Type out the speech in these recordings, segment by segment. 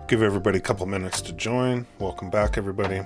Give everybody a couple minutes to join. Welcome back, everybody.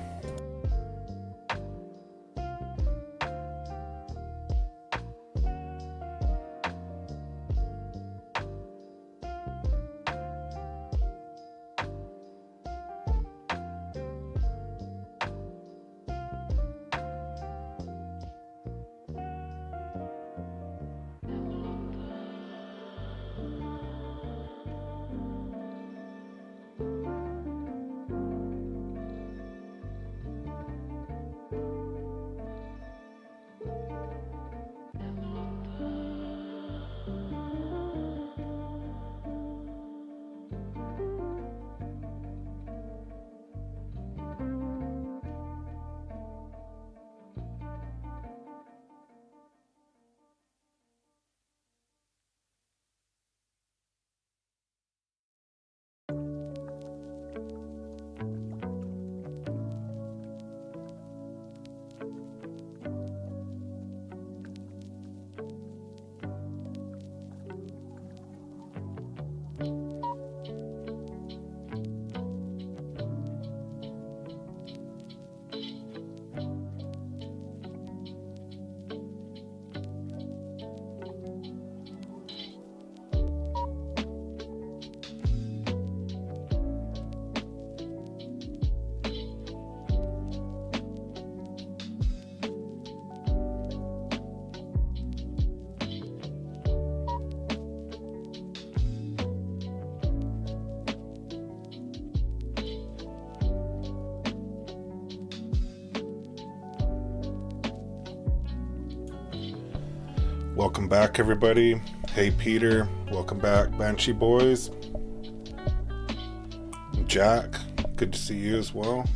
Welcome back, everybody. Hey, Peter. Welcome back, Banshee Boys. Jack, good to see you as well.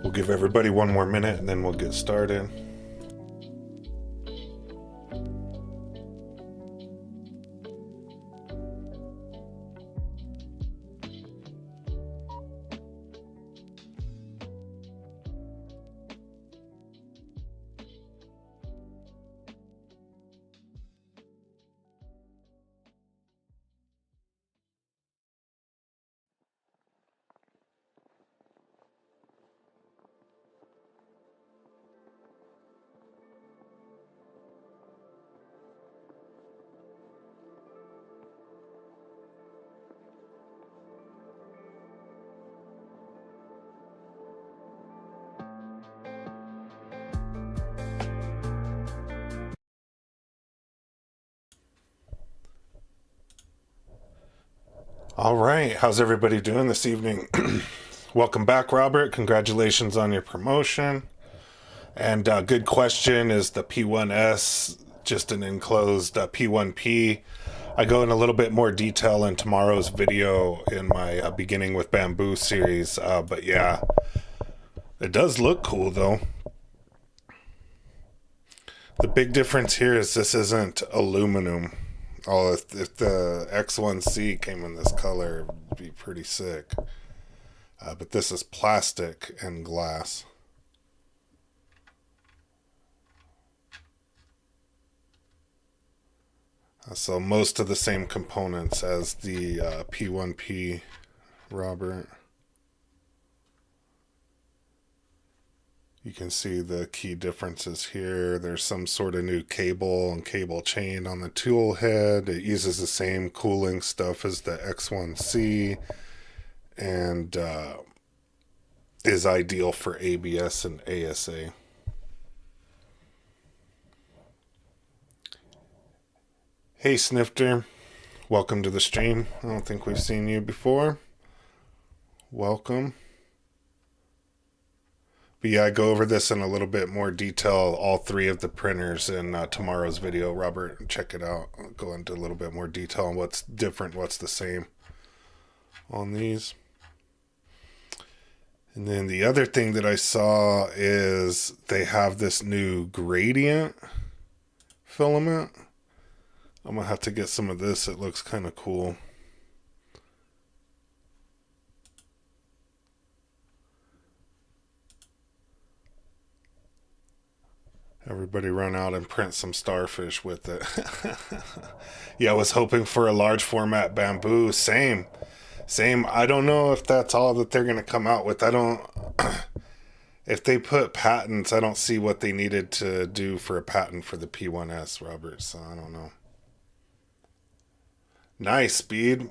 We'll give everybody one more minute and then we'll get started. All right, how's everybody doing this evening? Welcome back, Robert. Congratulations on your promotion. And good question, is the P1S just an enclosed P1P? I go in a little bit more detail in tomorrow's video in my beginning with Bambu series, but yeah, it does look cool though. The big difference here is this isn't aluminum. Oh, if the X1C came in this color, it would be pretty sick. But this is plastic and glass. So most of the same components as the P1P, Robert. You can see the key differences here. There's some sort of new cable and cable chain on the tool head. It uses the same cooling stuff as the X1C and is ideal for ABS and ASA. Hey Snifter, welcome to the stream. I don't think we've seen you before. Welcome. But yeah, I go over this in a little bit more detail, all three of the printers in tomorrow's video. Robert, check it out. I'll go into a little bit more detail on what's different, what's the same on these. And then the other thing that I saw is they have this new gradient filament. I'm going to have to get some of this. It looks kind of cool. Everybody run out and print some starfish with it. Yeah, I was hoping for a large format bamboo. Same. I don't know if that's all that they're going to come out with. I don't... If they put patents, I don't see what they needed to do for a patent for the P1S, Robert. So I don't know. Nice, Speed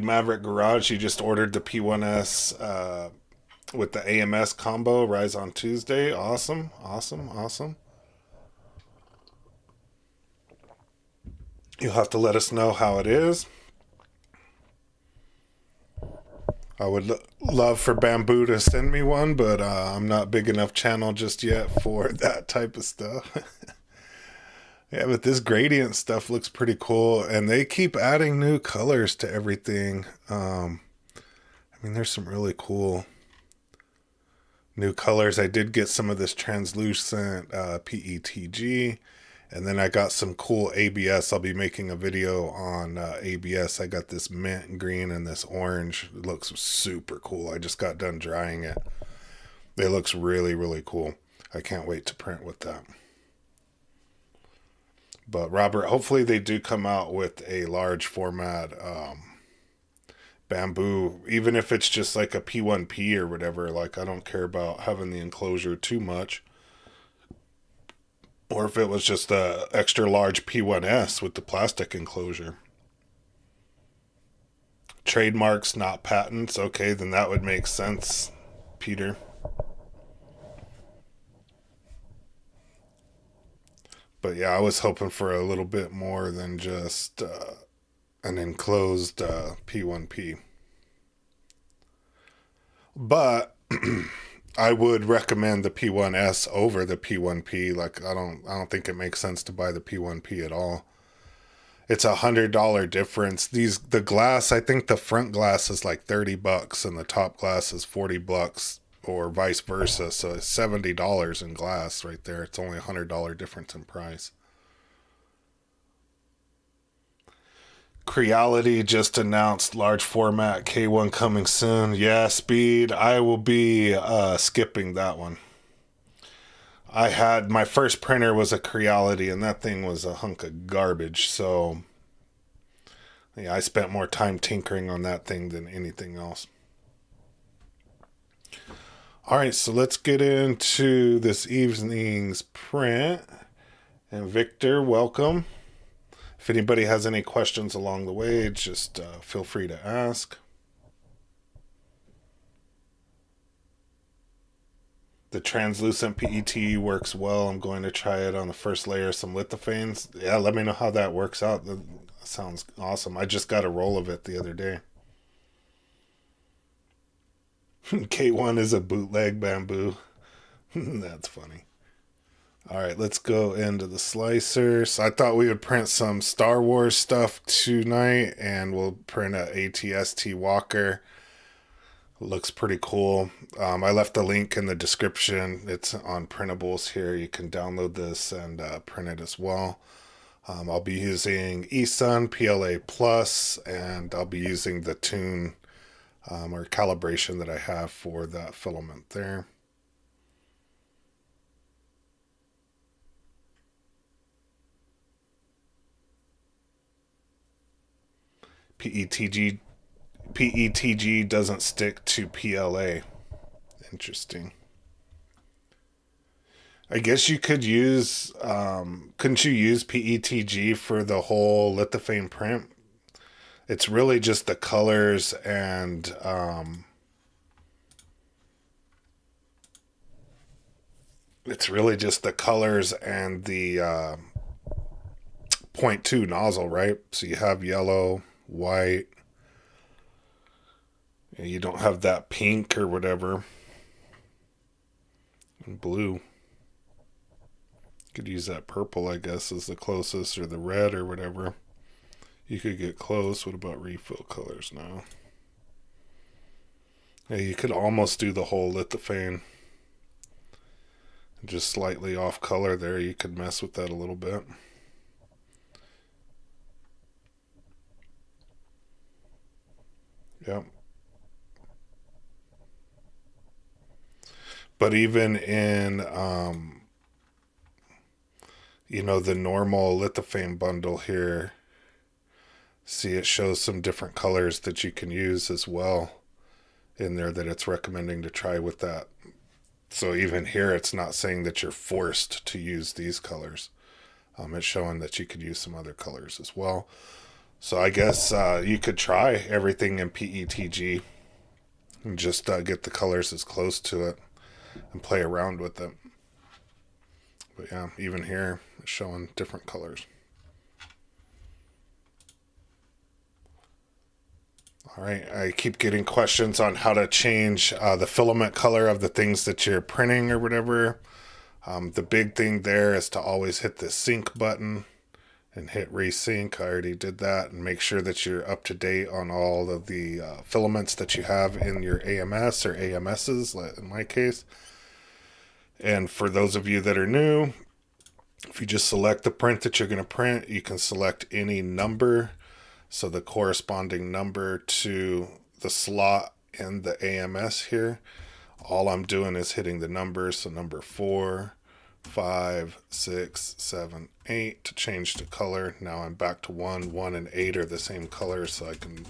Maverick Garage. You just ordered the P1S with the AMS combo, Rise on Tuesday. Awesome. You'll have to let us know how it is. I would love for Bambu to send me one, but I'm not big enough channel just yet for that type of stuff. Yeah, but this gradient stuff looks pretty cool, and they keep adding new colors to everything. I mean, there's some really cool new colors. I did get some of this translucent PETG, and then I got some cool ABS. I'll be making a video on ABS. I got this mint green and this orange. It looks super cool. I just got done drying it. It looks really, really cool. I can't wait to print with that. But Robert, hopefully they do come out with a large format bamboo, even if it's just like a P1P or whatever. Like, I don't care about having the enclosure too much. Or if it was just a extra large P1S with the plastic enclosure. Trademarks, not patents. Okay, then that would make sense, Peter. But yeah, I was hoping for a little bit more than just an enclosed P1P. But I would recommend the P1S over the P1P. Like, I don't think it makes sense to buy the P1P at all. It's $100 difference. The glass, I think the front glass is like $30 and the top glass is $40, or vice versa. So it's $70 in glass right there. It's only $100 difference in price. Creality just announced large format K1 coming soon. Yeah, Speed. I will be skipping that one. I had my first printer was a Creality, and that thing was a hunk of garbage. So yeah, I spent more time tinkering on that thing than anything else. All right, so let's get into this evening's print. And Victor, welcome. If anybody has any questions along the way, just feel free to ask. The translucent PET works well. I'm going to try it on the first layer of some lithophanes. Yeah, let me know how that works out. That sounds awesome. I just got a roll of it the other day. K1 is a bootleg bamboo. That's funny. All right, let's go into the slicer. So I thought we would print some Star Wars stuff tonight, and we'll print a ATST Walker. Looks pretty cool. I left the link in the description. It's on printables here. You can download this and print it as well. I'll be using eSun PLA Plus, and I'll be using the tune or calibration that I have for that filament there. PETG doesn't stick to PLA. Interesting. I guess you could use, couldn't you use PETG for the whole lithophane print? It's really just the colors and it's really just the colors and the 0.2 nozzle, right? So you have yellow, white. You don't have that pink or whatever. And blue. Could use that purple, I guess, as the closest, or the red or whatever. You could get close. What about refill colors now? Yeah, you could almost do the whole lithophane. Just slightly off color there. You could mess with that a little bit. Yep. But even in, the normal lithophane bundle here, see it shows some different colors that you can use as well in there that it's recommending to try with that. So even here, it's not saying that you're forced to use these colors. It's showing that you could use some other colors as well. So I guess you could try everything in PETG and just get the colors as close to it and play around with it. But yeah, even here, it's showing different colors. All right, I keep getting questions on how to change the filament color of the things that you're printing or whatever. The big thing there is to always hit the sync button and hit resync. I already did that, and make sure that you're up to date on all of the filaments that you have in your AMS or AMSs, in my case. And for those of you that are new, if you just select the print that you're going to print, you can select any number. So the corresponding number to the slot in the AMS here. All I'm doing is hitting the numbers. So number 4, 5, 6, 7, 8 to change the color. Now I'm back to 1. 1 and 8 are the same color, so I can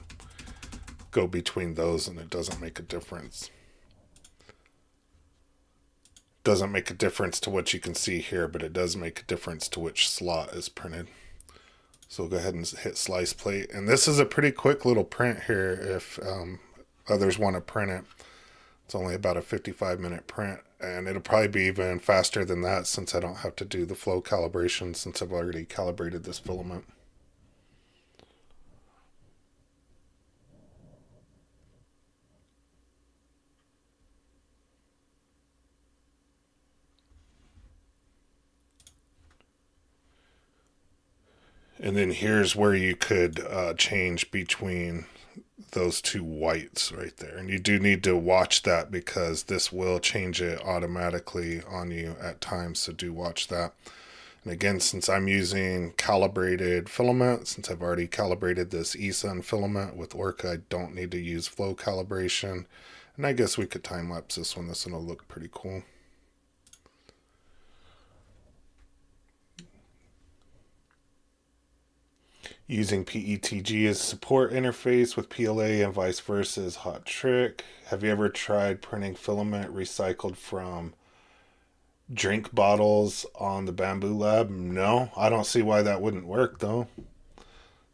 go between those and it doesn't make a difference. Doesn't make a difference to what you can see here, but it does make a difference to which slot is printed. So we'll go ahead and hit slice plate. And this is a pretty quick little print here if others want to print it. It's only about a 55-minute print, and it'll probably be even faster than that since I don't have to do the flow calibration since I've already calibrated this filament. And then here's where you could change between those two whites right there. And you do need to watch that because this will change it automatically on you at times. So do watch that. And again, since I'm using calibrated filament, since I've already calibrated this eSun filament with Orca, I don't need to use flow calibration. And I guess we could time lapse this one. This one will look pretty cool. Using PETG as support interface with PLA and vice versa is hot trick. Have you ever tried printing filament recycled from drink bottles on the Bambu Lab? No, I don't see why that wouldn't work though.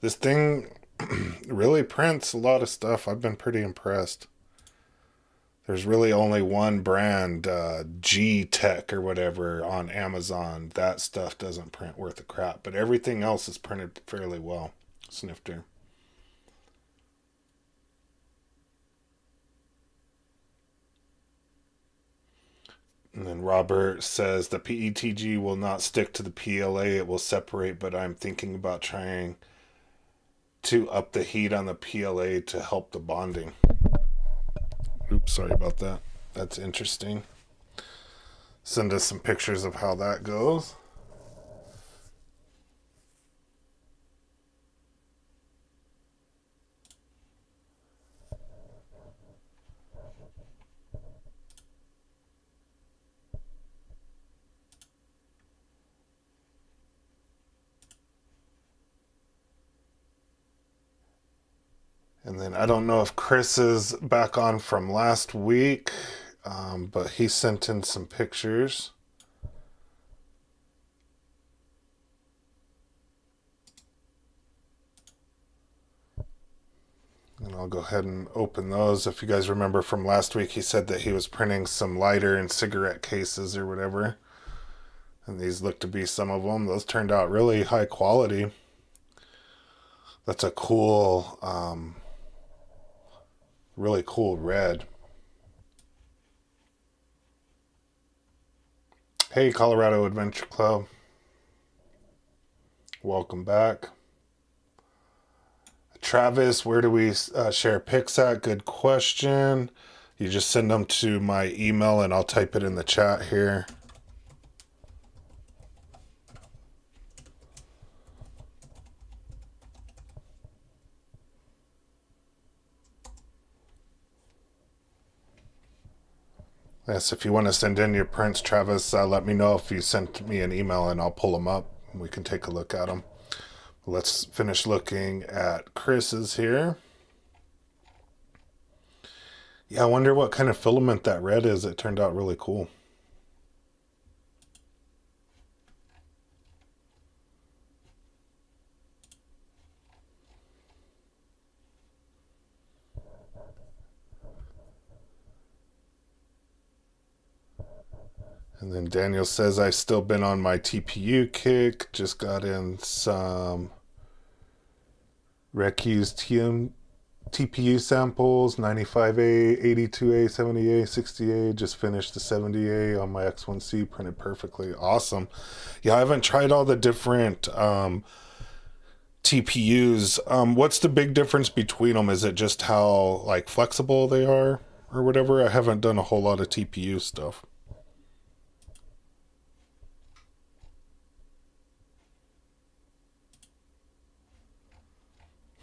This thing really prints a lot of stuff. I've been pretty impressed. There's really only one brand, G Tech or whatever, on Amazon. That stuff doesn't print worth a crap, but everything else is printed fairly well. Snifter. And then Robert says the PETG will not stick to the PLA. It will separate, but I'm thinking about trying to up the heat on the PLA to help the bonding. Oops, sorry about that. That's interesting. Send us some pictures of how that goes. And then I don't know if Chris is back on from last week, but he sent in some pictures. And I'll go ahead and open those. If you guys remember from last week, he said that he was printing some lighter and cigarette cases or whatever. And these look to be some of them. Those turned out really high quality. That's a cool, really cool red. Hey, Colorado Adventure Club. Welcome back. Travis, where do we share pics at? Good question. You just send them to my email and I'll type it in the chat here. Yes, if you want to send in your prints, Travis, let me know if you sent me an email and I'll pull them up and we can take a look at them. Let's finish looking at Chris's here. Yeah, I wonder what kind of filament that red is. It turned out really cool. And then Daniel says, I've still been on my TPU kick. Just got in some Recuse TPU samples, 95A, 82A, 70A, 60A. Just finished the 70A on my X1C, printed perfectly. Awesome. Yeah, I haven't tried all the different TPUs. What's the big difference between them? Is it just how like flexible they are or whatever? I haven't done a whole lot of TPU stuff.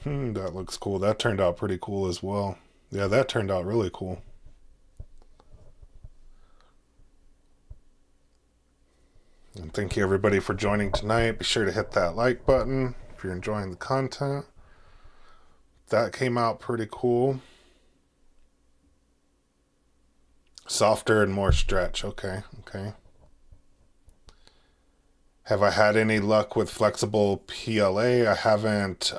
That looks cool. That turned out pretty cool as well. Yeah, that turned out really cool. And thank you everybody for joining tonight. Be sure to hit that like button if you're enjoying the content. That came out pretty cool. Softer and more stretch. Okay. Have I had any luck with flexible PLA? I haven't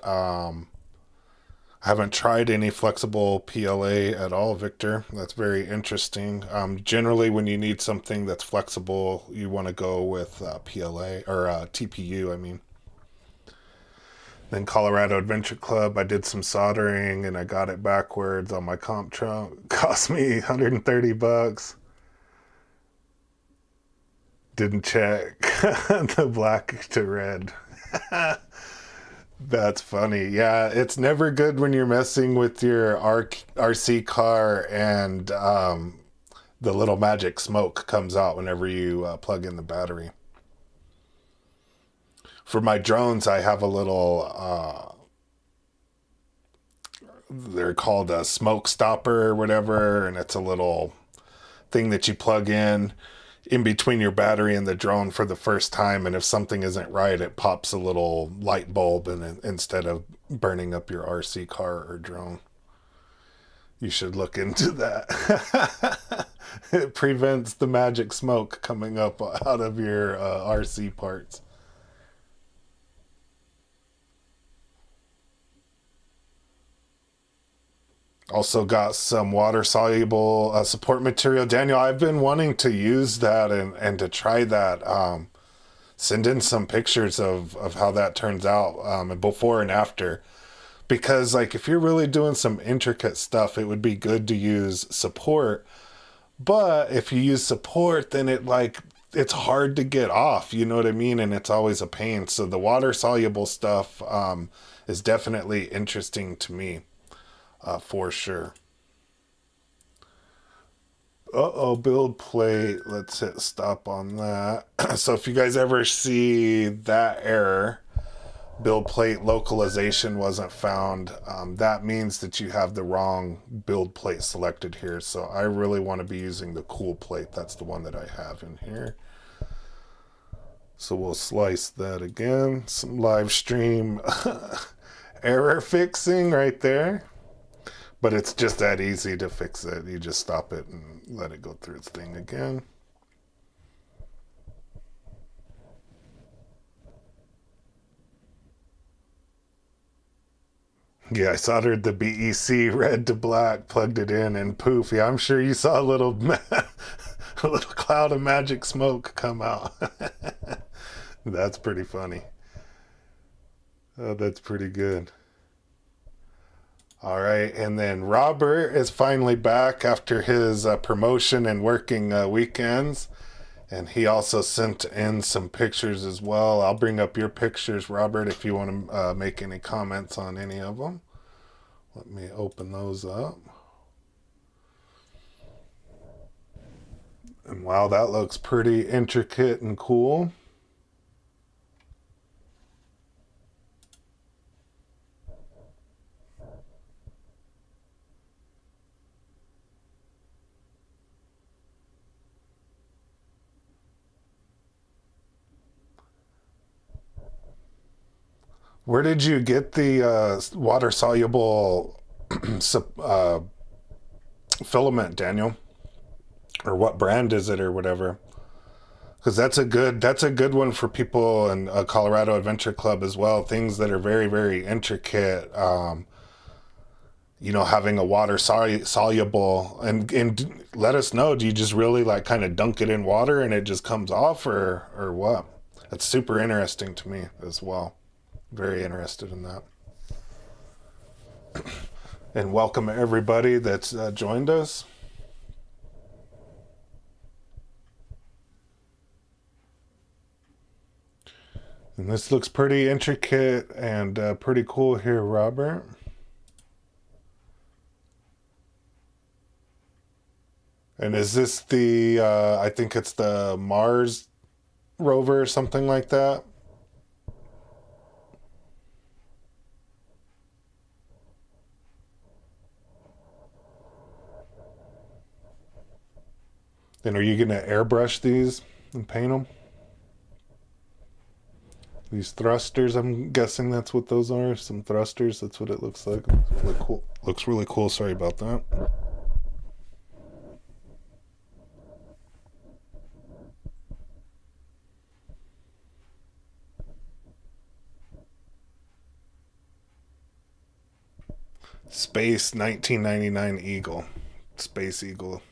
tried any flexible PLA at all, Victor. That's very interesting. Generally, when you need something that's flexible, you want to go with PLA or TPU, I mean. Then Colorado Adventure Club, I did some soldering and I got it backwards on my comp trunk. Cost me $130. Didn't check the black to red. That's funny. Yeah, it's never good when you're messing with your RC car and the little magic smoke comes out whenever you plug in the battery. For my drones, I have a little, they're called a smoke stopper or whatever, and it's a little thing that you plug in between your battery and the drone for the first time, and if something isn't right, it pops a little light bulb instead of burning up your RC car or drone. You should look into that. It prevents the magic smoke coming up out of your RC parts. Also got some water soluble support material. Daniel, I've been wanting to use that and to try that. Send in some pictures of how that turns out before and after. Because like if you're really doing some intricate stuff, it would be good to use support. But if you use support, then it's hard to get off, you know what I mean? And it's always a pain. So the water soluble stuff is definitely interesting to me. For sure. Uh-oh, build plate. Let's hit stop on that. So if you guys ever see that error, build plate localization wasn't found, that means that you have the wrong build plate selected here. So I really want to be using the cool plate. That's the one that I have in here. So we'll slice that again. Some live stream error fixing right there. But it's just that easy to fix it. You just stop it and let it go through its thing again. Yeah, I soldered the BEC red to black, plugged it in, and poof. Yeah, I'm sure you saw a little a little cloud of magic smoke come out. That's pretty funny. Oh, that's pretty good. All right, and then Robert is finally back after his promotion and working weekends. And he also sent in some pictures as well. I'll bring up your pictures, Robert, if you want to make any comments on any of them. Let me open those up. And wow, that looks pretty intricate and cool. Where did you get the water-soluble filament, Daniel? Or what brand is it, or whatever? Because that's a good one for people in Colorado Adventure Club as well. Things that are very, very intricate. You know, having a water soluble, and let us know. Do you just really like kind of dunk it in water and it just comes off, or what? That's super interesting to me as well. Very interested in that. And welcome everybody that's joined us. And this looks pretty intricate and pretty cool here, Robert. And is this the, I think it's the Mars rover or something like that? And are you going to airbrush these and paint them? These thrusters, I'm guessing that's what those are. Some thrusters, that's what it looks like. It's really cool. Looks really cool. Sorry about that. Space 1999 Eagle. Space Eagle.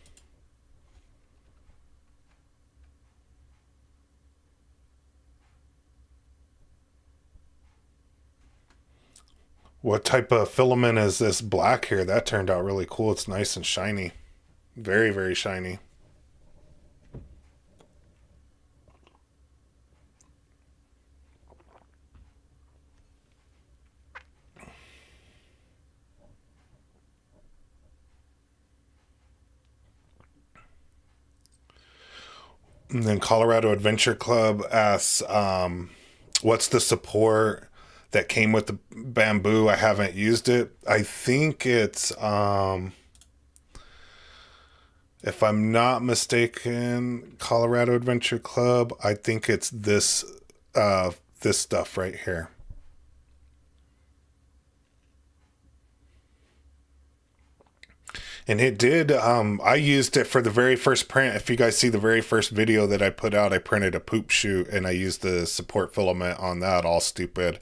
What type of filament is this black here? That turned out really cool. It's nice and shiny. Very, very shiny. And then Colorado Adventure Club asks, what's the support that came with the Bambu? I haven't used it. I think it's, if I'm not mistaken, Colorado Adventure Club, I think it's this, this stuff right here. And it did, I used it for the very first print. If you guys see the very first video that I put out, I printed a poop chute and I used the support filament on that, all stupid.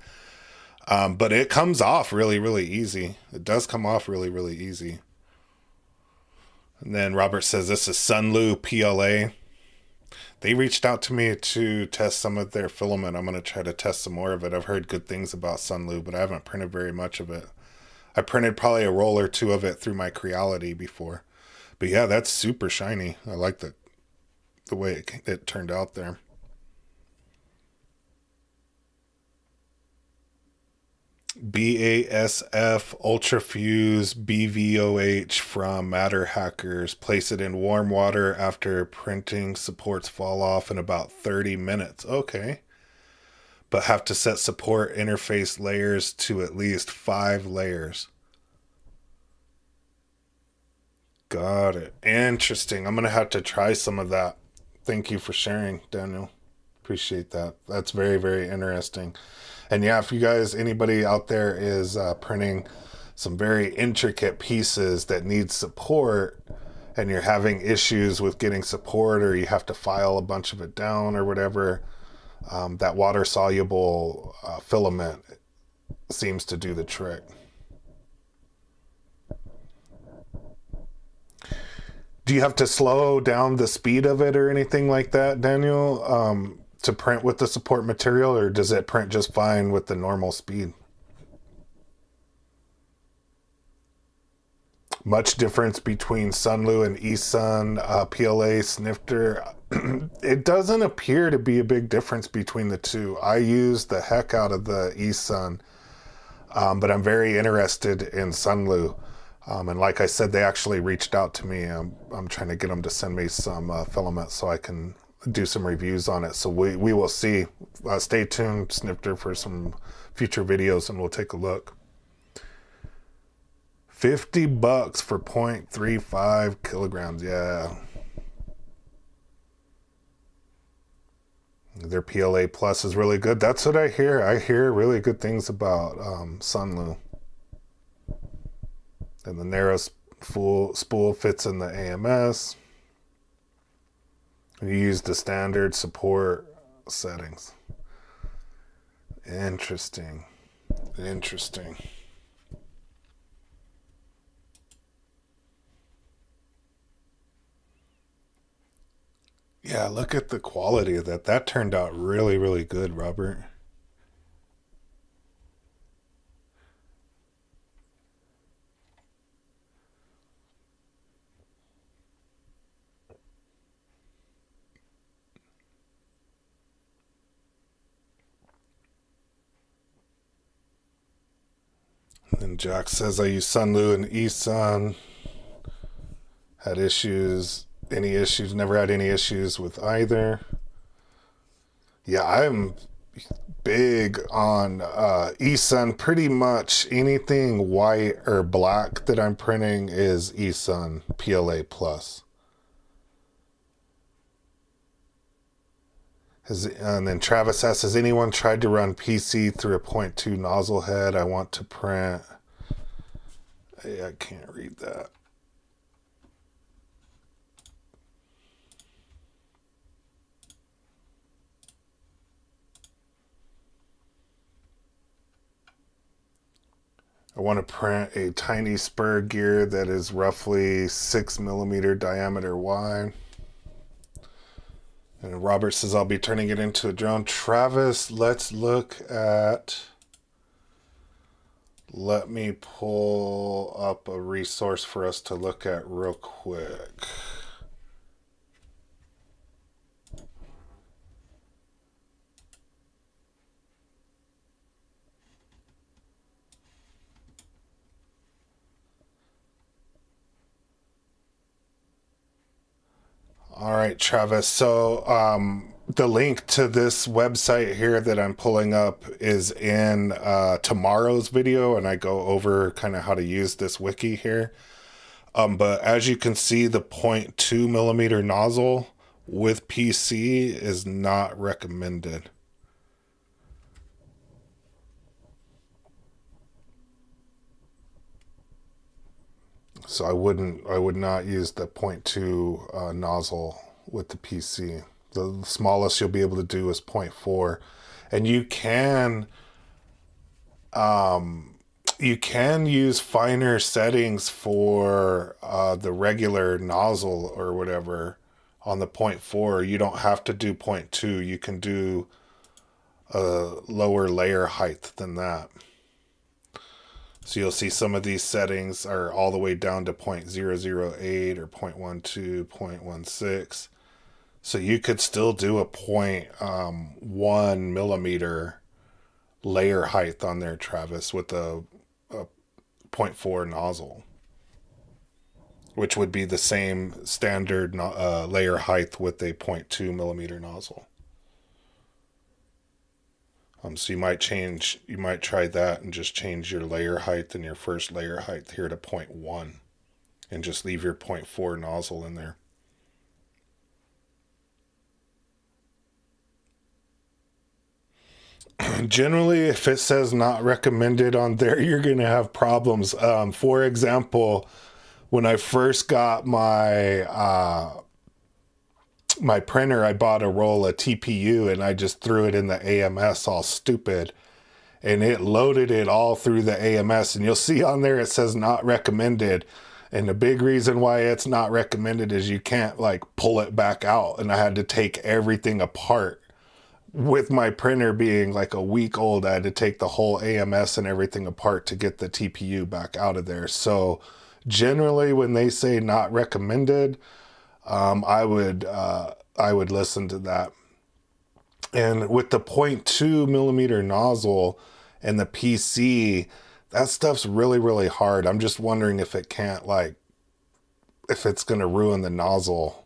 But it comes off really, really easy. It does come off really, really easy. And then Robert says, this is Sunlu PLA. They reached out to me to test some of their filament. I'm going to try to test some more of it. I've heard good things about Sunlu, but I haven't printed very much of it. I printed probably a roll or two of it through my Creality before. But yeah, that's super shiny. I like the way it turned out there. BASF Ultrafuse BVOH from Matter Hackers. Place it in warm water after printing. Supports fall off in about 30 minutes. Okay. But have to set support interface layers to at least 5 layers. Got it. Interesting. I'm going to have to try some of that. Thank you for sharing, Daniel. Appreciate that. That's very, very interesting. And yeah, if you guys, anybody out there is printing some very intricate pieces that need support and you're having issues with getting support, or you have to file a bunch of it down or whatever, that water soluble filament seems to do the trick. Do you have to slow down the speed of it or anything like that, Daniel, to print with the support material, or does it print just fine with the normal speed? Much difference between Sunlu and eSun PLA snifter? It doesn't appear to be a big difference between the two. I use the heck out of the eSun, but I'm very interested in Sunlu. And like I said, they actually reached out to me. I'm trying to get them to send me some filament so I can do some reviews on it. So we will see. Stay tuned, Snifter, for some future videos, and we'll take a look. $50 for 0.35 kilograms. Yeah. Their PLA Plus is really good. That's what I hear. I hear really good things about Sunlu. And the narrow spool fits in the AMS. You use the standard support settings. Interesting. Interesting. Yeah, look at the quality of that. That turned out really, really good, Robert. And Jack says, I use Sunlu and eSun. Had issues. Any issues? Never had any issues with either. Yeah, I'm big on eSun. Pretty much anything white or black that I'm printing is eSun PLA Plus. And then Travis asks, has anyone tried to run PC through a 0.2 nozzle head? I want to print. I can't read that. I want to print a tiny spur gear that is roughly 6mm diameter wide. And Robert says, I'll be turning it into a drone. Travis, let's look at... Let me pull up a resource for us to look at real quick. All right, Travis. So the link to this website here that I'm pulling up is in tomorrow's video, and I go over kind of how to use this wiki here. But as you can see, the 0.2mm nozzle with PC is not recommended. So I would not use the 0.2 nozzle with the PC. The smallest you'll be able to do is 0.4. And you can use finer settings for the regular nozzle or whatever on the 0.4. You don't have to do 0.2. You can do a lower layer height than that. So you'll see some of these settings are all the way down to 0.008 or 0.12, 0.16. So you could still do a 0.1 millimeter layer height on there, Travis, with a 0.4 nozzle, which would be the same standard layer height with a 0.2 millimeter nozzle. So you might try that and just change your layer height and your first layer height here to 0.1 and just leave your 0.4 nozzle in there. Generally, if it says not recommended on there, you're going to have problems. For example, when I first got my printer, I bought a roll of TPU and I just threw it in the AMS all stupid. And it loaded it all through the AMS. And you'll see on there it says not recommended. And the big reason why it's not recommended is you can't like pull it back out. And I had to take everything apart. With my printer being like a week old, I had to take the whole AMS and everything apart to get the TPU back out of there. So generally when they say not recommended, I would listen to that. And with the 0.2 millimeter nozzle and the PC, that stuff's really, really hard. I'm just wondering if it can't if it's going to ruin the nozzle.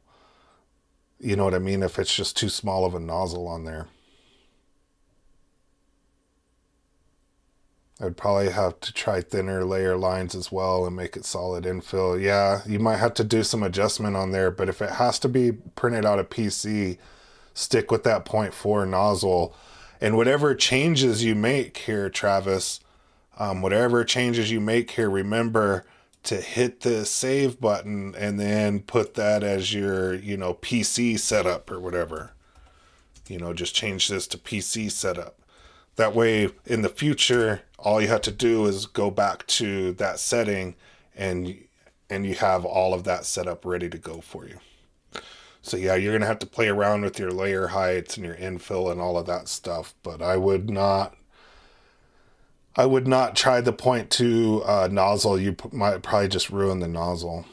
You know what I mean? If it's just too small of a nozzle on there. I'd probably have to try thinner layer lines as well and make it solid infill. Yeah, you might have to do some adjustment on there, but if it has to be printed out of PC, stick with that 0.4 nozzle. And whatever changes you make here, Travis, whatever changes you make here, remember to hit the save button and then put that as your, PC setup or whatever. Just change this to PC setup. That way, in the future, all you have to do is go back to that setting and you have all of that set up ready to go for you. So yeah, you're going to have to play around with your layer heights and your infill and all of that stuff, but I would not try the 0.2 nozzle. You might probably just ruin the nozzle.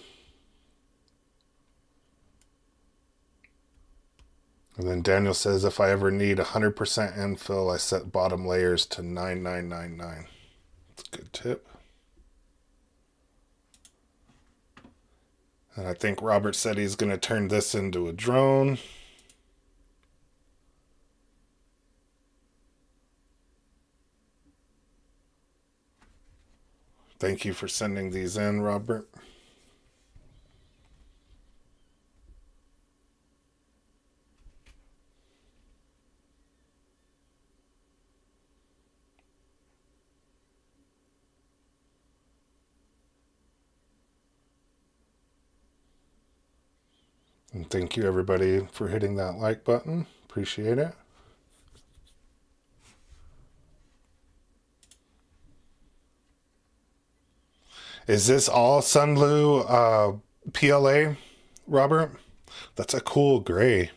And then Daniel says, if I ever need 100% infill, I set bottom layers to 9999. That's a good tip. And I think Robert said he's going to turn this into a drone. Thank you for sending these in, Robert. And thank you, everybody, for hitting that like button. Appreciate it. Is this all Sunlu PLA, Robert? That's a cool gray.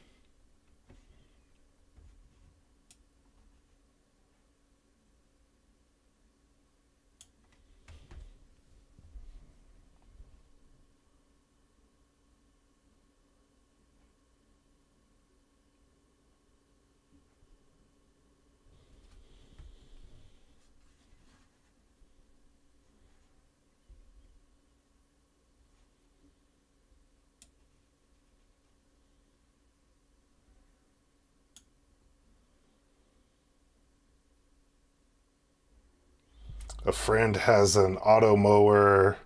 A friend has an auto mower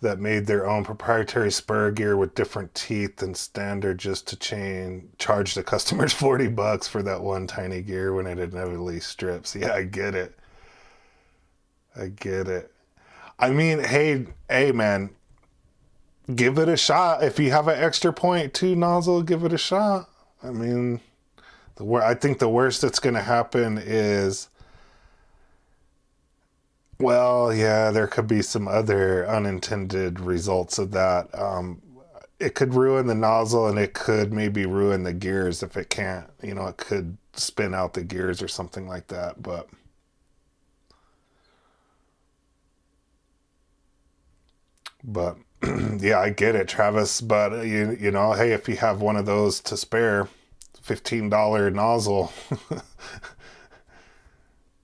that made their own proprietary spur gear with different teeth and standard just to charge the customers $40 for that one tiny gear when it inevitably strips. Yeah, I get it. I mean, hey man, give it a shot. If you have an extra 0.2 nozzle, give it a shot. I mean, I think the worst that's going to happen is, well, yeah, there could be some other unintended results of that. It could ruin the nozzle and it could maybe ruin the gears if it can't, it could spin out the gears or something like that. But yeah, I get it, Travis. But hey, if you have one of those to spare, $15 nozzle,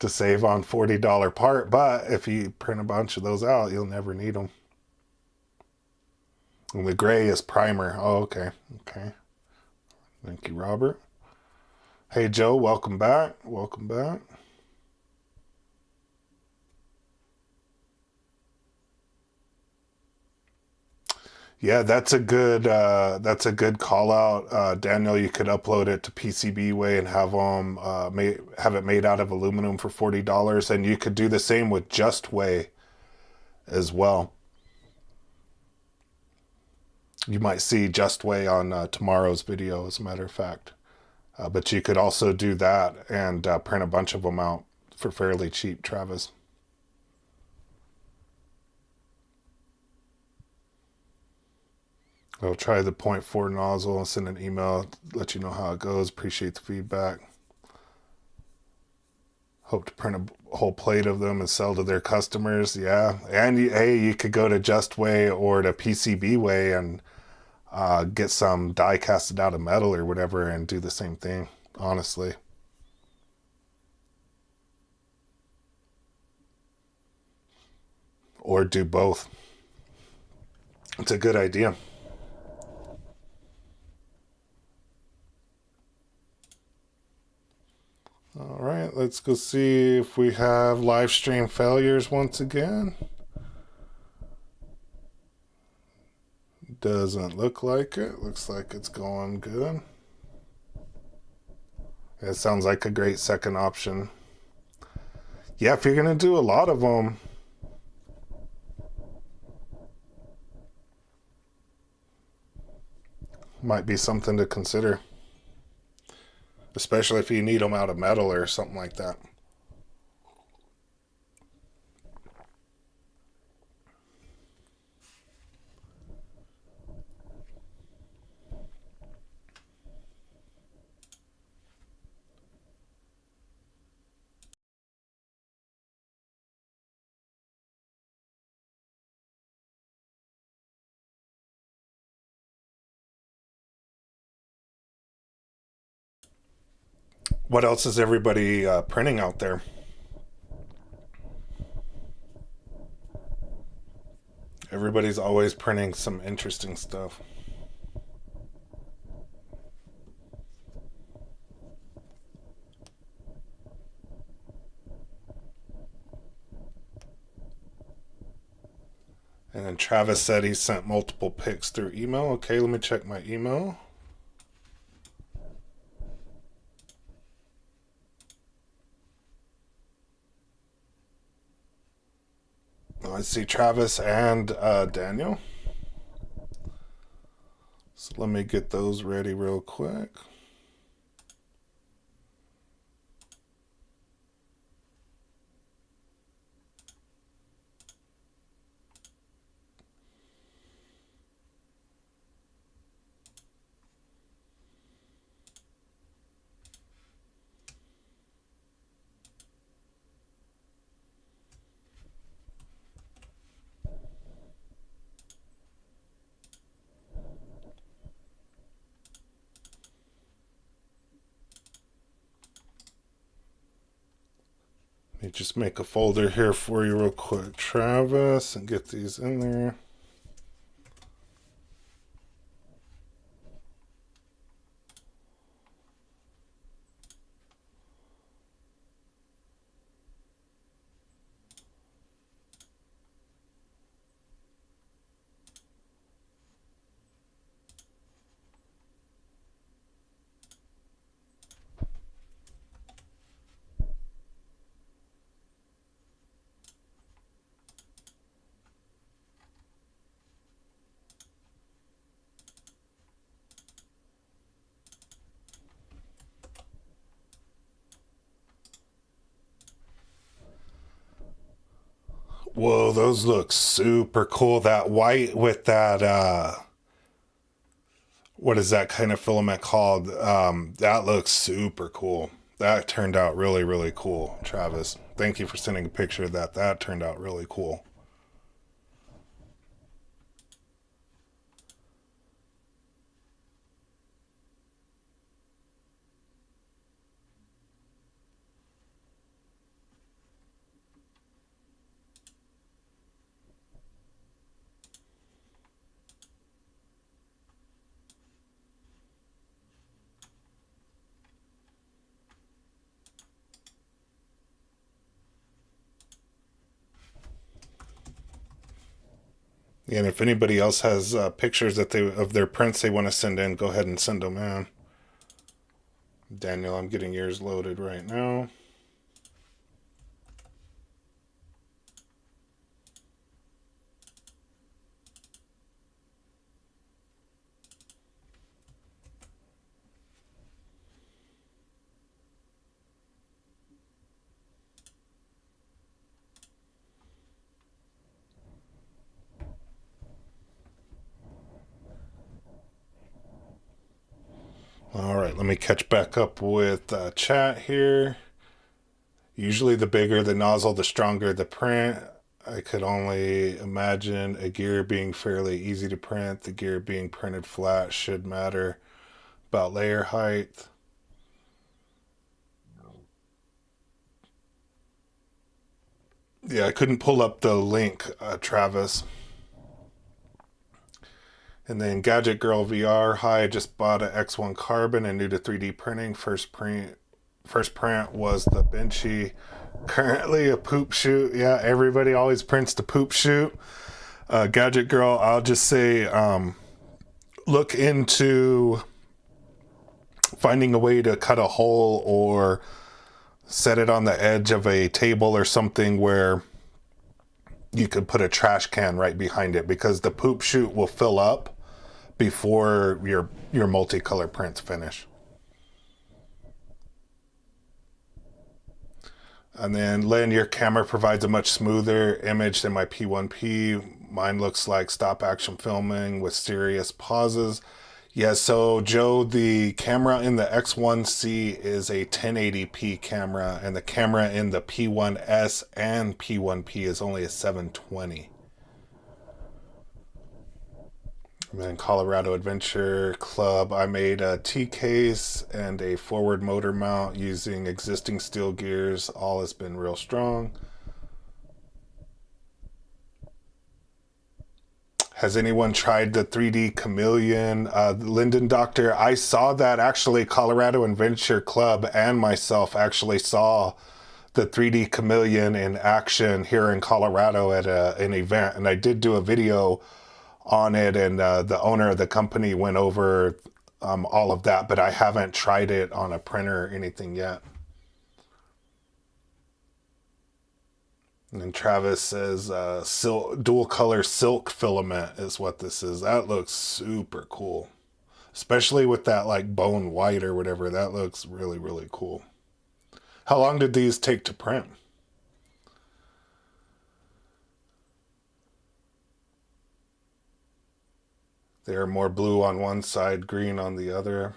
to save on $40 part, but if you print a bunch of those out, you'll never need them. And the gray is primer. Oh, okay. Okay. Thank you, Robert. Hey, Joe, welcome back. Welcome back. Yeah, that's a good call out, Daniel. You could upload it to PCBWay and have them have it made out of aluminum for $40, and you could do the same with JustWay as well. You might see JustWay on tomorrow's video, as a matter of fact. But you could also do that and print a bunch of them out for fairly cheap, Travis. I'll try the 0.4 nozzle and send an email, let you know how it goes. Appreciate the feedback. Hope to print a whole plate of them and sell to their customers. Yeah, and hey, you could go to JustWay or to PCBWay and get some die casted out of metal or whatever and do the same thing, honestly. Or do both. It's a good idea. All right, let's go see if we have live stream failures once again. Doesn't look like it. Looks like it's going good. It sounds like a great second option. Yeah, if you're going to do a lot of them, might be something to consider. Especially if you need them out of metal or something like that. What else is everybody printing out there? Everybody's always printing some interesting stuff. And then Travis said he sent multiple pics through email. Okay, let me check my email. I see Travis and Daniel. So let me get those ready real quick. Let me just make a folder here for you real quick, Travis, and get these in there. Whoa, those look super cool. That white with that, what is that kind of filament called? That looks super cool. That turned out really, really cool, Travis. Thank you for sending a picture of that. That turned out really cool. And if anybody else has pictures of their prints they want to send in, go ahead and send them in. Daniel, I'm getting yours loaded right now. All right, let me catch back up with chat here. Usually the bigger the nozzle, the stronger the print. I could only imagine a gear being fairly easy to print. The gear being printed flat should matter. About layer height. Yeah, I couldn't pull up the link, Travis. And then Gadget Girl VR. Hi, I just bought an X1 Carbon and new to 3D printing. First print was the Benchy. Currently a poop shoot. Yeah, everybody always prints the poop shoot. Gadget Girl, I'll just say look into finding a way to cut a hole or set it on the edge of a table or something where you could put a trash can right behind it, because the poop chute will fill up before your multicolor prints finish. And then Lynn, your camera provides a much smoother image than my P1P. Mine looks like stop action filming with serious pauses. Yeah, so Joe, the camera in the X1C is a 1080p camera, and the camera in the P1S and P1P is only a 720. And then Colorado Adventure Club, I made a T-case and a forward motor mount using existing steel gears. All has been real strong. Has anyone tried the 3D Chameleon? Linden Doctor, I saw that actually. Colorado Adventure Club and myself actually saw the 3D Chameleon in action here in Colorado at an event. And I did do a video on it, and the owner of the company went over all of that, but I haven't tried it on a printer or anything yet. And then Travis says dual color silk filament is what this is. That looks super cool, especially with that like bone white or whatever. That looks really, really cool. How long did these take to print? They're more blue on one side, green on the other.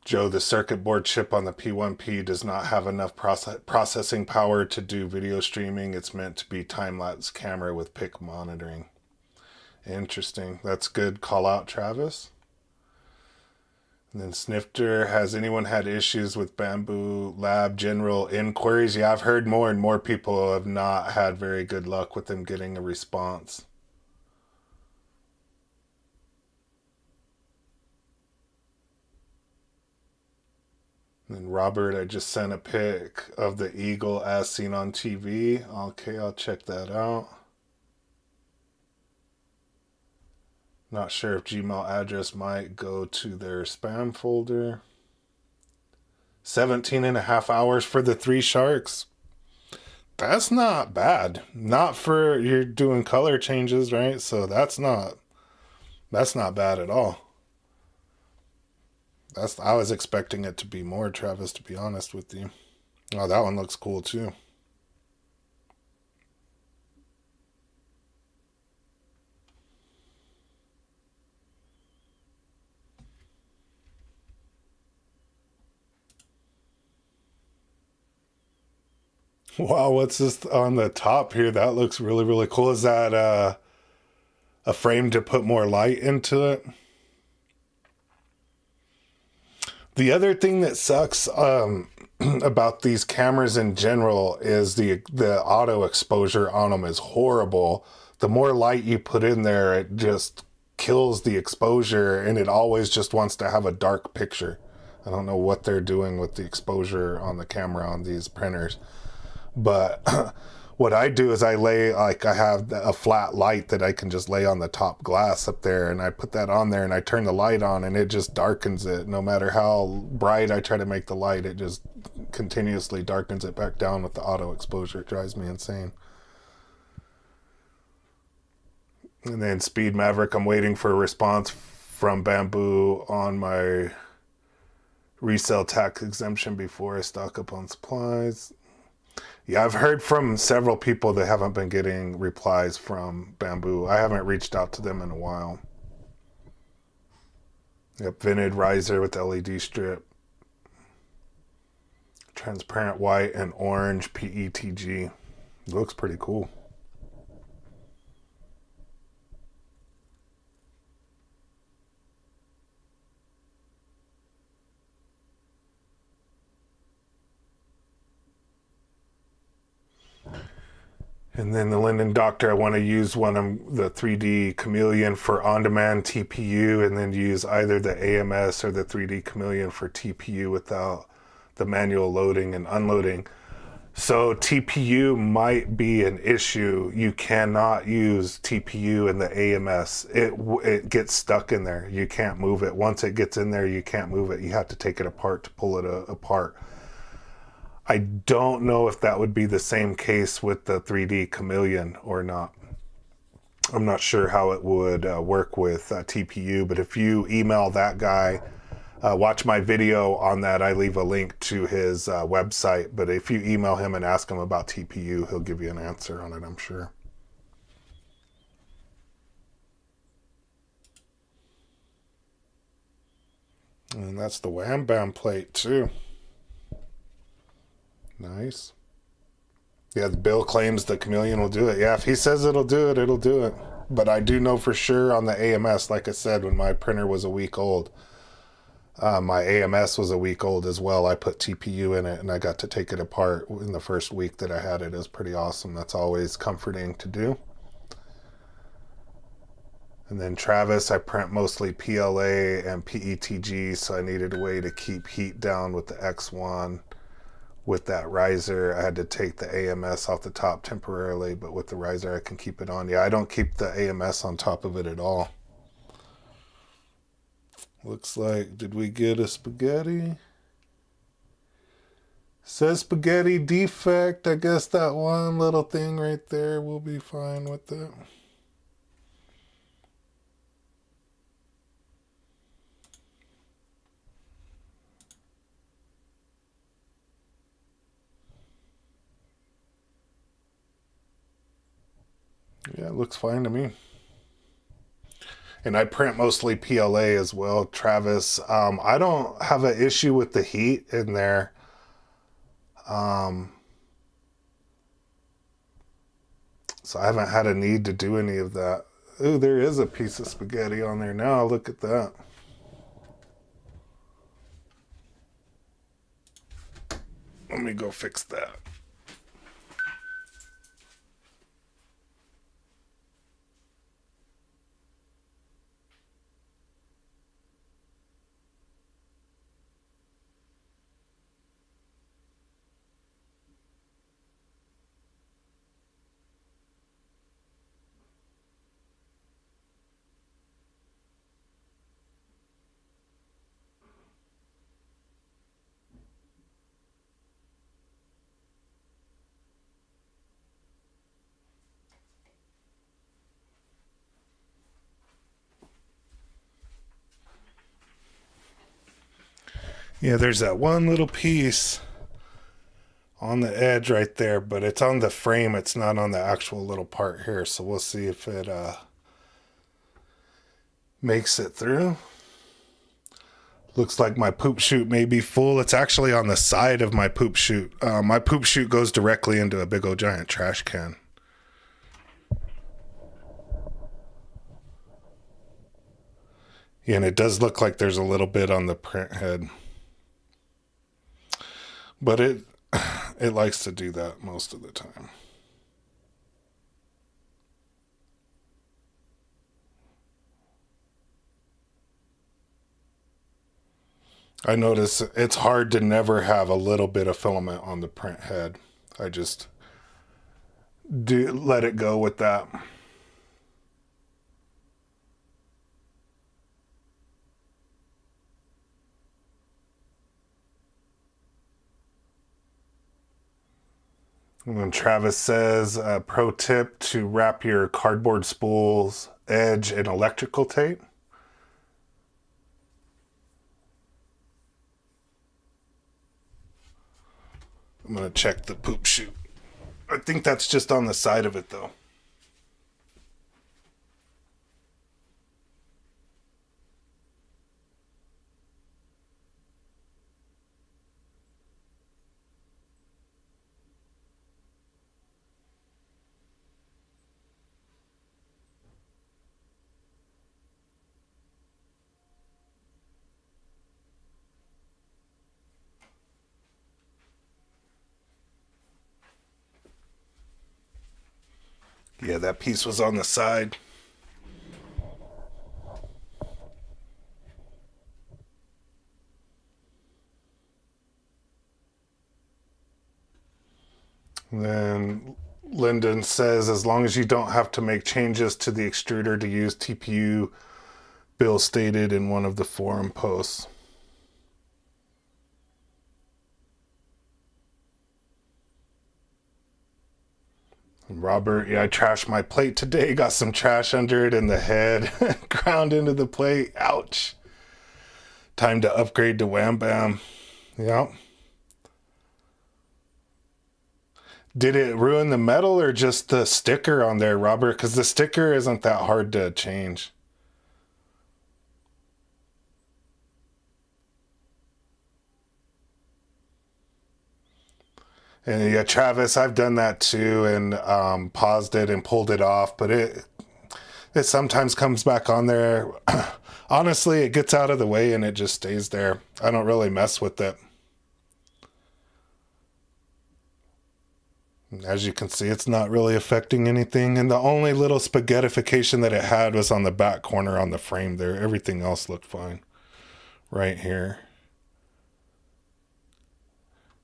Joe, the circuit board chip on the P1P does not have enough processing power to do video streaming. It's meant to be time-lapse camera with pic monitoring. Interesting. That's good call out, Travis. And then Snifter, has anyone had issues with Bambu Lab general inquiries? Yeah, I've heard more and more people have not had very good luck with them getting a response. And Robert, I just sent a pic of the eagle as seen on TV. Okay, I'll check that out. Not sure if Gmail address might go to their spam folder. 17 and a half hours for the 3 sharks. That's not bad. Not for you're doing color changes, right? So that's not bad at all. I was expecting it to be more, Travis, to be honest with you. Oh, that one looks cool too. Wow, what's this on the top here? That looks really, really cool. Is that a frame to put more light into it? The other thing that sucks about these cameras in general is the auto exposure on them is horrible. The more light you put in there, it just kills the exposure, and it always just wants to have a dark picture. I don't know what they're doing with the exposure on the camera on these printers. But what I do is I lay, like, I have a flat light that I can just lay on the top glass up there, and I put that on there and I turn the light on and it just darkens it. No matter how bright I try to make the light, it just continuously darkens it back down with the auto exposure. It drives me insane. And then Speed Maverick, I'm waiting for a response from Bambu on my resale tax exemption before I stock up on supplies. Yeah, I've heard from several people that haven't been getting replies from Bambu. I haven't reached out to them in a while. Yep, vented riser with LED strip. Transparent white and orange PETG. Looks pretty cool. And then the Linden Doctor, I want to use the 3D Chameleon for on-demand TPU, and then use either the AMS or the 3D Chameleon for TPU without the manual loading and unloading. So TPU might be an issue. You cannot use TPU in the AMS. It gets stuck in there. You can't move it. Once it gets in there, you can't move it. You have to take it apart to pull it apart. I don't know if that would be the same case with the 3D Chameleon or not. I'm not sure how it would work with TPU, but if you email that guy, watch my video on that. I leave a link to his website, but if you email him and ask him about TPU, he'll give you an answer on it, I'm sure. And that's the Wham Bam plate too. Nice. Yeah, the bill claims the Chameleon will do it. Yeah, if he says it'll do it, it'll do it. But I do know for sure on the AMS, like I said, when my printer was a week old, my AMS was a week old as well. I put TPU in it and I got to take it apart in the first week that I had it. It was pretty awesome. That's always comforting to do. And then Travis, I print mostly PLA and PETG, so I needed a way to keep heat down with the X1. With that riser, I had to take the AMS off the top temporarily, but with the riser, I can keep it on. Yeah, I don't keep the AMS on top of it at all. Looks like, did we get a spaghetti? Says spaghetti defect. I guess that one little thing right there will be fine with it. Yeah, it looks fine to me. And I print mostly PLA as well, Travis. I don't have an issue with the heat in there. So I haven't had a need to do any of that. Ooh, there is a piece of spaghetti on there now. Look at that. Let me go fix that. Yeah, there's that one little piece on the edge right there, but it's on the frame. It's not on the actual little part here. So we'll see if it makes it through. Looks like my poop chute may be full. It's actually on the side of my poop chute. My poop chute goes directly into a big old giant trash can. Yeah, and it does look like there's a little bit on the print head. But it likes to do that most of the time. I notice it's hard to never have a little bit of filament on the print head. let it go with that. And then Travis says, pro tip to wrap your cardboard spool's edge in electrical tape. I'm going to check the poop chute. I think that's just on the side of it, though. Yeah, that piece was on the side. And then Lyndon says, as long as you don't have to make changes to the extruder to use TPU, Bill stated in one of the forum posts. Robert, yeah, I trashed my plate today. Got some trash under it in the head. Ground into the plate. Ouch. Time to upgrade to Wham Bam. Yeah. Did it ruin the metal or just the sticker on there, Robert? Because the sticker isn't that hard to change. And yeah, Travis, I've done that too, and paused it and pulled it off, but it sometimes comes back on there. Honestly, it gets out of the way and it just stays there. I don't really mess with it. As you can see, it's not really affecting anything, and the only little spaghettification that it had was on the back corner on the frame there. Everything else looked fine right here.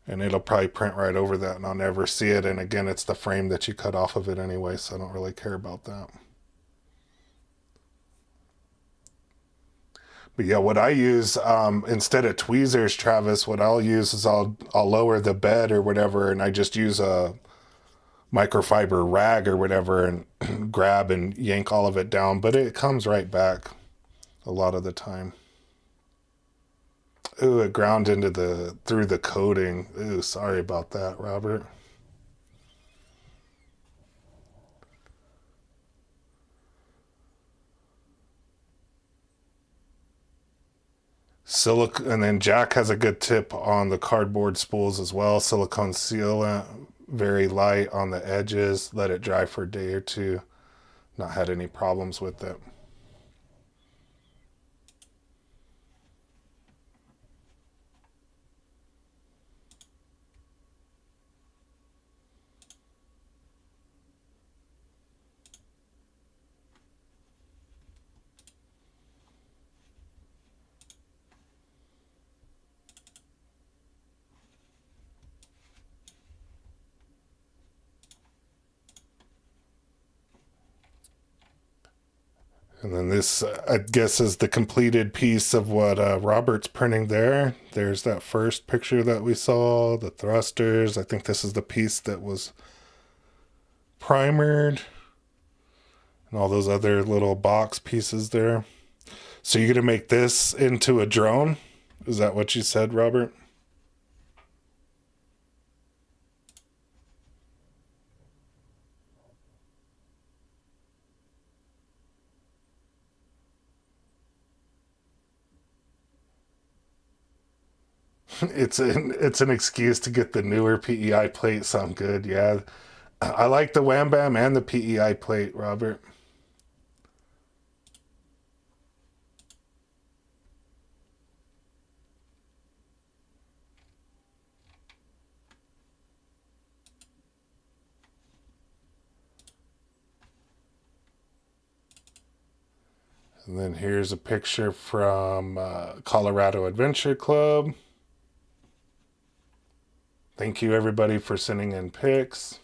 And it'll probably print right over that and I'll never see it. And again, it's the frame that you cut off of it anyway, so I don't really care about that. But yeah, what I use, instead of tweezers, Travis, what I'll use is I'll lower the bed or whatever, and I just use a microfiber rag or whatever and grab and yank all of it down. But it comes right back a lot of the time. Ooh, it ground through the coating. Ooh, sorry about that, Robert. And then Jack has a good tip on the cardboard spools as well. Silicone sealant, very light on the edges. Let it dry for a day or two. Not had any problems with it. And then this, I guess, is the completed piece of what Robert's printing there. There's that first picture that we saw, the thrusters. I think this is the piece that was primered. And all those other little box pieces there. So you're going to make this into a drone? Is that what you said, Robert? It's an excuse to get the newer PEI plate sound good. Yeah, I like the Wham Bam and the PEI plate, Robert. And then here's a picture from Colorado Adventure Club. Thank you everybody for sending in pics.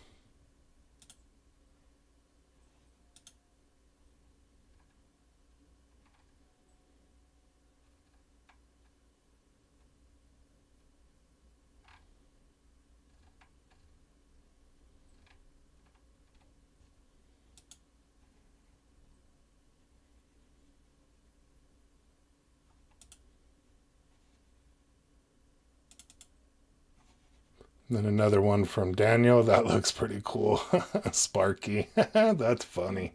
Then another one from Daniel. That looks pretty cool. Sparky. That's funny.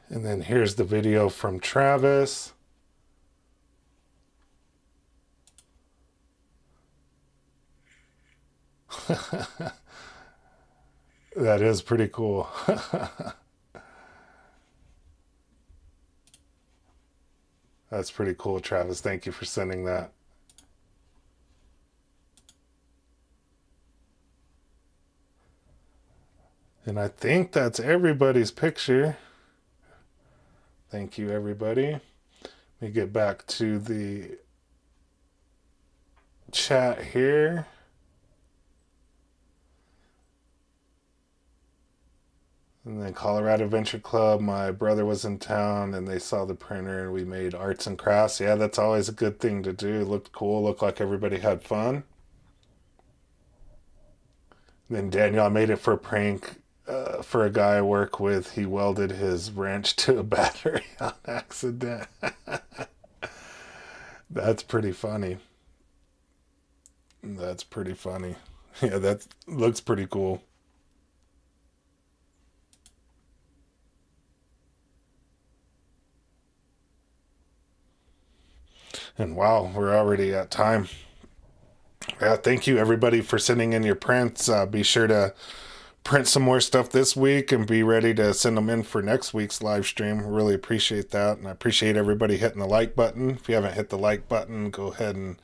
And then here's the video from Travis. That is pretty cool. That's pretty cool, Travis. Thank you for sending that. And I think that's everybody's picture. Thank you, everybody. Let me get back to the chat here. And then Colorado Adventure Club, my brother was in town and they saw the printer and we made arts and crafts. Yeah, that's always a good thing to do. It looked cool, looked like everybody had fun. And then Daniel, I made it for a prank for a guy I work with. He welded his wrench to a battery on accident. That's pretty funny. That's pretty funny. Yeah, that looks pretty cool. And wow, we're already at time. Yeah, thank you everybody for sending in your prints. Be sure to print some more stuff this week and be ready to send them in for next week's live stream. Really appreciate that. And I appreciate everybody hitting the like button. If you haven't hit the like button, go ahead and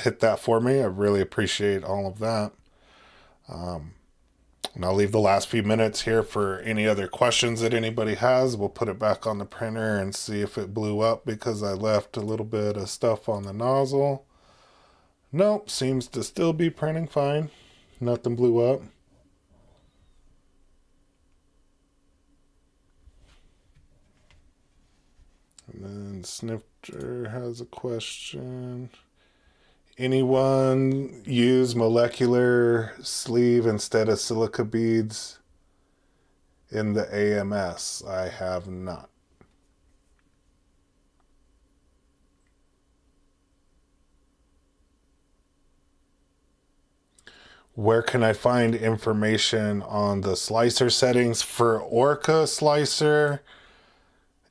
hit that for me. I really appreciate all of that. And I'll leave the last few minutes here for any other questions that anybody has. We'll put it back on the printer and see if it blew up because I left a little bit of stuff on the nozzle. Nope, seems to still be printing fine. Nothing blew up. And then Snifter has a question. Anyone use molecular sleeve instead of silica beads in the AMS? I have not. Where can I find information on the slicer settings for Orca slicer?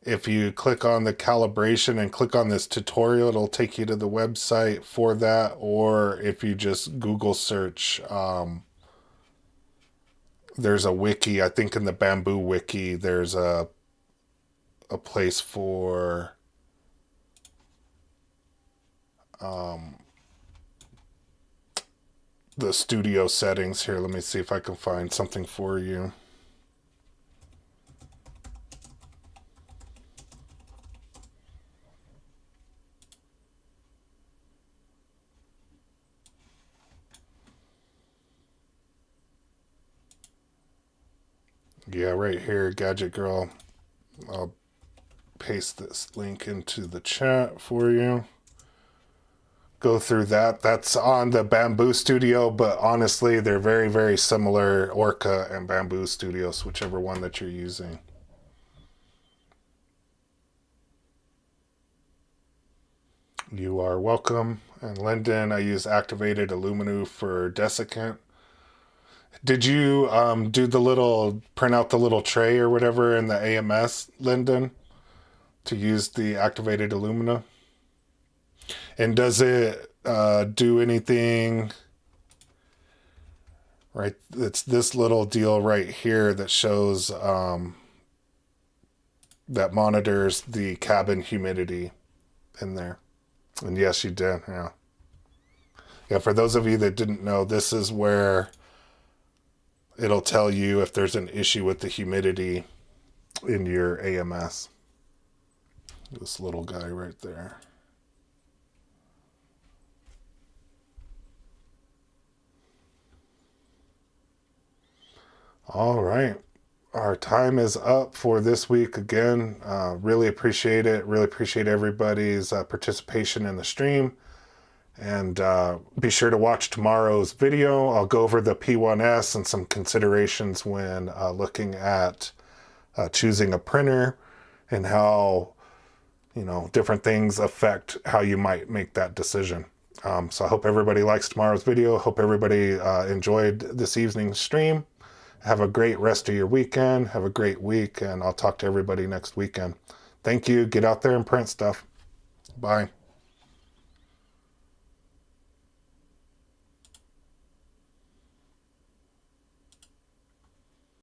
If you click on the calibration and click on this tutorial, it'll take you to the website for that. Or if you just Google search, there's a wiki. I think in the Bambu wiki, there's a place for the studio settings here. Let me see if I can find something for you. Yeah, right here, Gadget Girl. I'll paste this link into the chat for you. Go through that. That's on the Bambu Studio, but honestly, they're very, very similar, Orca and Bambu Studios, whichever one that you're using. You are welcome. And Lyndon, I use activated aluminum for desiccant. Did you do the little, print out the little tray or whatever in the AMS, Lyndon, to use the activated alumina? And does it do anything, right? It's this little deal right here that shows, that monitors the cabin humidity in there. And yes, you did, yeah. Yeah, for those of you that didn't know, this is where it'll tell you if there's an issue with the humidity in your AMS. This little guy right there. All right. Our time is up for this week again. Really appreciate it. Really appreciate everybody's participation in the stream. And be sure to watch tomorrow's video. I'll go over the P1S and some considerations when looking at choosing a printer and how, different things affect how you might make that decision. So I hope everybody likes tomorrow's video. Hope everybody enjoyed this evening's stream. Have a great rest of your weekend. Have a great week, and I'll talk to everybody next weekend. Thank you. Get out there and print stuff. Bye.